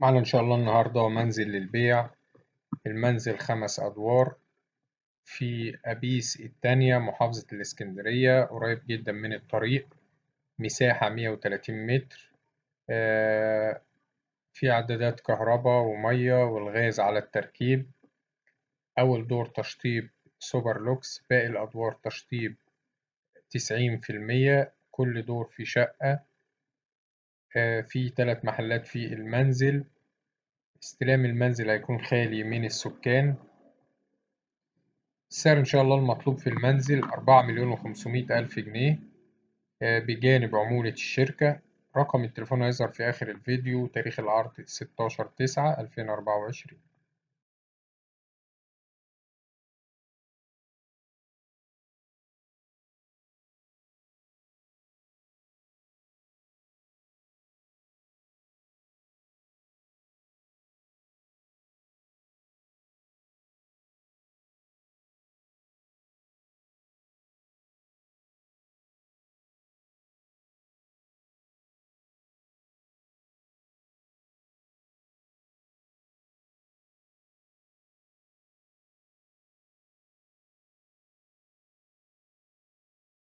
معنا إن شاء الله النهاردة منزل للبيع. المنزل 5 أدوار في أبيس التانية، محافظة الإسكندرية، قريب جدا من الطريق. مساحة 130 متر. في عدادات كهرباء ومية والغاز على التركيب. أول دور تشطيب سوبر لوكس، باقي الأدوار تشطيب 90%. كل دور في شقة. في 3 محلات في المنزل. استلام المنزل هيكون خالي من السكان. السعر إن شاء الله المطلوب في المنزل 4,500,000 جنيه، بجانب عمولة الشركة. رقم التليفون هيظهر في آخر الفيديو. تاريخ العرض 16/9/2024.